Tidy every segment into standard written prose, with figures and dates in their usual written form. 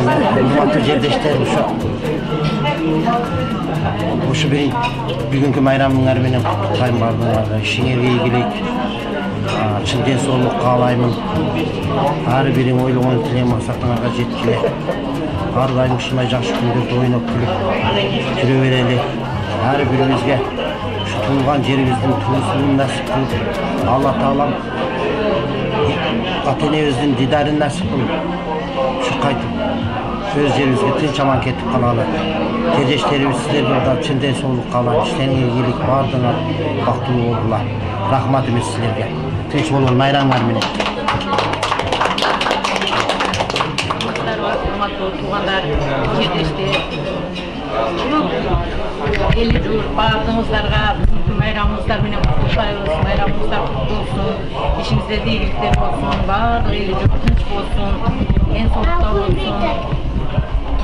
Урматтуу жердештер, ушу бүгүнкү майрамыңар менен куттуктайм бардыгыңарга. Ишиңерге ийгилик, чын ден соолук каалаймын. Ар бириң ойлогон тилек максатыңарга жеткиле. Ар дайым ушундай жакшы күндөрдө ойноп күлүп жүрө берели. Ар бирибизге ушу туулган жерибиздин туусун насип кылып, Алла Таалам ата-энебиздин дидарын насип кылып, ушу кайтып өз жерибизге тынч аман кетип калалы. Жerdештерибиз силерге да чын ден соолук каалайм. Иштериңерге ийгилик, баардыгыңар бактылуу болгула. Рахматыбыз силерге. Тынч болгон майрамыңар менен. Туғандар, жерлештер, ели жұрт, бардыңыздарға майрамыңыздар менен құттықтаймыз. Майрамыңыздар құтты болсын, ішіңізде игіліктер болсын, барлық ели жұрт тыныч болсын, ен соолукта болсын.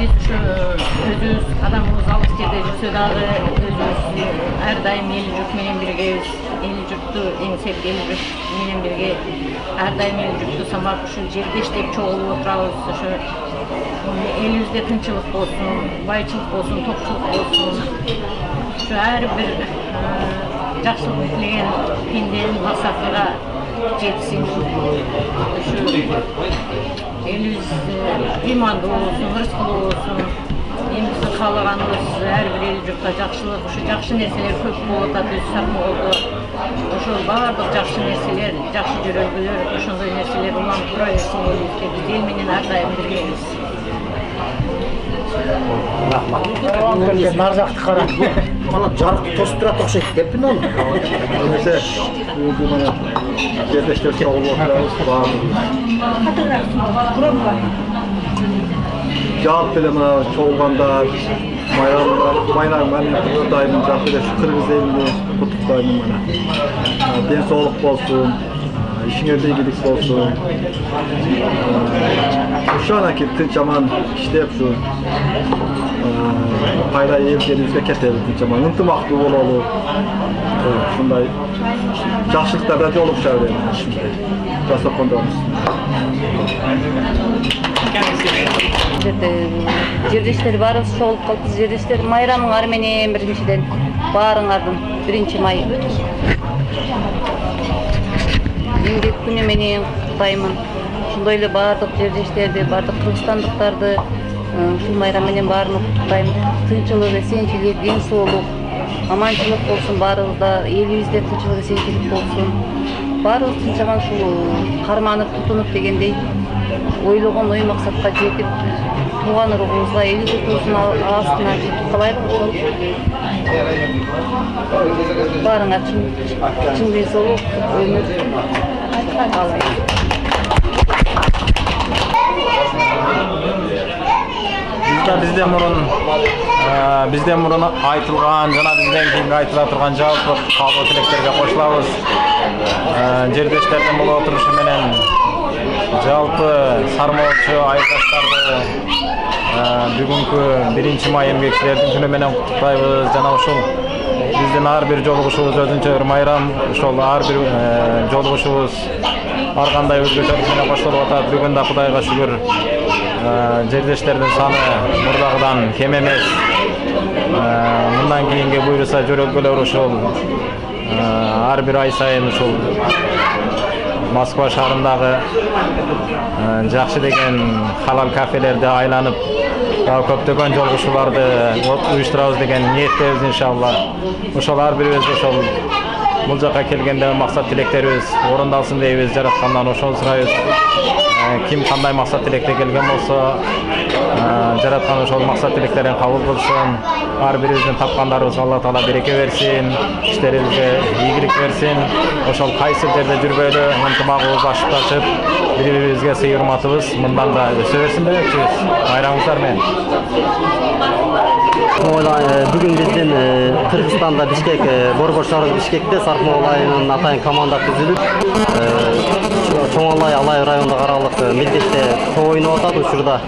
Biz şu özümüz adamımız alış жерде жүрсө дагы өзүбүз ар дайым эл журт менен биргебиз. Эл журтту эң sevgi эл журт менен бирге ар дайым эл журтту самап ушу жердеш деп чогулуп отурабыз. Ошо элибизде тынчылык болсун, байчылык болсун, токчулук болсун. Ушу ар бир жакшылык тилеген пенденин максатына жетсин. Ушу elimiz imanlı olsun, rızkılı olsun. Elimizde kalaganımız her bir el yurtta jakşılık, şu jakşı nerseler köp bolot, öz sakma oldu. Oşol bardıq jakşı nerseler, jakşı jörөгүлөр, ошондой нерселер уланып тура берсин элибизге. Биз эл менен ар дайым биргебиз. Рахмат. Нар жакты кара. Мана жарыкты тосуп турат окшойт деппин аны. Эмесе бүгүнкү мына жерлештер чогулуп отурабыз, жалпы эле мына чогулгандар, майрамдар менен куттуктаймын. Жалпы эле ушу кыргыз элине куттуктаймын мына. Ден соолук болсун, ишиңерде ийгилик болсун. Ушу анакей тынч аман иштеп ушу пайда эл жерибизге кетели, тынч аман ынтымактуу бололу. Ушундай жакшылыктарда жолугуша берели. Жасакондорубуз. Жердештер баарыбыз чогулуп калдык. Жердештер майрамыңар менен биринчиден баарыңардын 1-май эмгек күнү менен куттуктаймын. Ошондой эле баардык жердештерди, баардык кыргызстандыктарды ушул майрам менен баарын куттуктайм. Тынчылык, эсенчилик, ден соолук, аманчылык болсун баарыбызда, элибизде тынчылык, эсенчилик болсун. Баарыбыз тынч аман ушул карманып, тутунуп дегендей ойлогон ой максатка жетип, тууган урugubuzга, эл журтубуздун астына жетип калайлы. Ошол баарыңа чын ден соолук, өмүр каалайм. Бизден мурун айтылган жана бизден кийинки айтыла турган жалпы каалоо тилектерге кошулабыз. Жердештердин болуп отурушу менен жалпы сармоочу айылдаштарды бүгүнкү 1-май эмгекчилердин күнү менен куттуктайбыз. Жана ушул биздин ар бир жолугушубуз өзүнчө бир майрам. Ошол ар бир жолугушубуз ар кандай өзгөчөлүк менен коштолуп атат. Бүгүн да Кудайга шүгүр жердештердин саны мурдагыдан кем эмес. Мындан кийинки буйруса жөрөлгөлөр ушул ар бир ай сайын ушул Москва шаарындагы жакшы деген халал кафелерди айланып, көптөгөн жолугушууларды уюштурабыз деген ниеттебиз иншалла. Ошол ар бирибиз ошол бул жака келгенде максат тилектерибиз орундалсын дейбиз, жараткандан ошону сурайбыз. Ким кандай максат тилекте келген болсо, жараткан ошол максат тилектерин кабыл кылсын. Ар бирибиздин тапкандарыбыз Алла Таала береке берсин, иштерибизге ийгилик берсин. Ошол кайсы жерде жүрбөйлү ынтымагыбыз ашыкташып, бири-бирибизге сый урматыбыз мындан да өсө берсин демекчибиз. Майрамыңыздар менен. Бүгүн биздин Кыргызстанда Бишкек, Борбор шаары Бишкекте Саркмол айылынын атайын команда түзүлүп, Чоң Алай райондук аралык милдетте топ ойноп атат. Учурда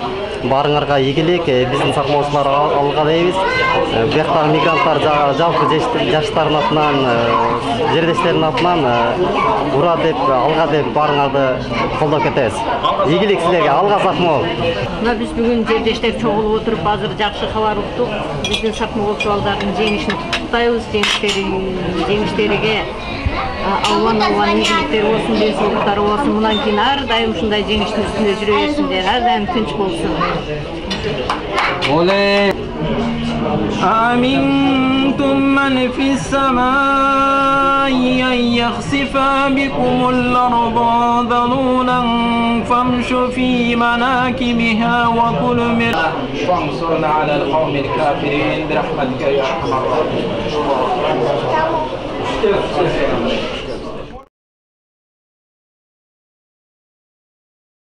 Баарыңарга ийгилик, биздин сакмоочулар алга дейбиз. Бияктагы мигранттар жалпы жаштардын атынан, жердештердин атынан ура деп, алга деп баарыңарды колдоп кетебиз. Ийгилик силерге, алга сакмоо. Мына биз бүгүн жердештер чогулуп отуруп азыр жакшы кабар уктук. Биздин сакмоочу балдардын жеңишин куттуктайбыз. Жеңиштериге аллан ийгиликтери болсун, денсаулыктары болсун. Мындан кийин ар дайым ушундай жеңиштин үстүндө жүрө берсиндер, ар дайым тынч болсун. أأمنتم من في السماء أن يخسف بكم الأرض ذلولا فامشوا في مناكبها وكلوا من وانصرنا على القوم الكافرين برحمتك يا أرحم الراحمين.